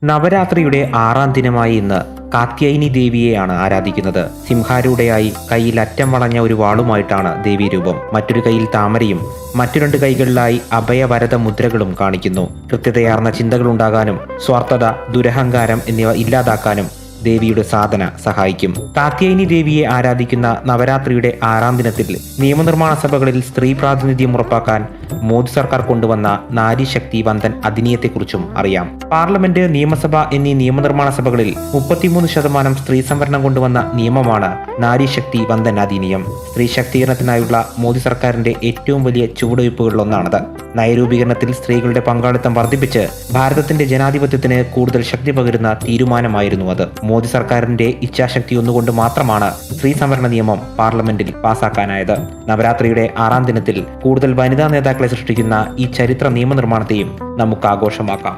നവരാത്രിയുടെ 6ാം ദിനമായ ഇന്ന് കാത്യായനി ദേവിയെയാണ് ആരാധിക്കുന്നത്. സിംഹാരൂഢയായി കയ്യിൽ അറ്റം വളഞ്ഞ ഒരു വാളുമായിട്ടാണ് ദേവീരൂപം. മറ്റൊരു കൈയിൽ താമരയും മറ്റു 2 കൈകളിലായി അഭയവരദ മുദ്രകളും കാണിക്കുന്നു. കൃത്യതയാർന്ന ചിന്തകളുണ്ടാകാനും സ്വാർത്ഥത, ദുരഹങ്കാരം എന്നിവ ഇല്ലാതാക്കാനും ദേവിയുടെ സാധന സഹായിക്കും. കാത്യായനി ദേവിയെ ആരാധിക്കുന്ന നവരാത്രിയുടെ 6ാം ദിനത്തിൽ നിയമനിർമ്മാണ സഭകളിൽ സ്ത്രീ പ്രാതിനിധ്യം ഉറപ്പാക്കാൻ മോദി സർക്കാർ കൊണ്ടുവന്ന നാരീശക്തി വന്ദൻ അധിനിയത്തെക്കുറിച്ചും അറിയാം. പാർലമെന്റ്, നിയമസഭ എന്നീ നിയമനിർമ്മാണ സഭകളിൽ 33% സ്ത്രീ സംവരണം കൊണ്ടുവന്ന നിയമമാണ് നാരീശക്തി വന്ദൻ അധിനിയം. സ്ത്രീ ശാക്തീകരണത്തിനായുള്ള മോദി സർക്കാരിന്റെ ഏറ്റവും വലിയ ചുവടുവയ്പ്പുകളിലൊന്നാണത്. നയരൂപീകരണത്തിൽ സ്ത്രീകളുടെ പങ്കാളിത്തം വർദ്ധിപ്പിച്ച് ഭാരതത്തിന്റെ ജനാധിപത്യത്തിന് കൂടുതൽ ശക്തി പകരുന്ന തീരുമാനമായിരുന്നു അത്. മോദി സർക്കാരിന്റെ ഇച്ഛാശക്തി ഒന്നുകൊണ്ട് മാത്രമാണ് സ്ത്രീ സംവരണ നിയമം പാർലമെന്റിൽ പാസാക്കാനായത്. നവരാത്രിയുടെ 6ാം ദിനത്തിൽ കൂടുതൽ വനിതാ നേതാക്കളെ സൃഷ്ടിക്കുന്ന ഈ ചരിത്ര നിയമനിർമ്മാണത്തെയും നമുക്ക് ആഘോഷമാക്കാം.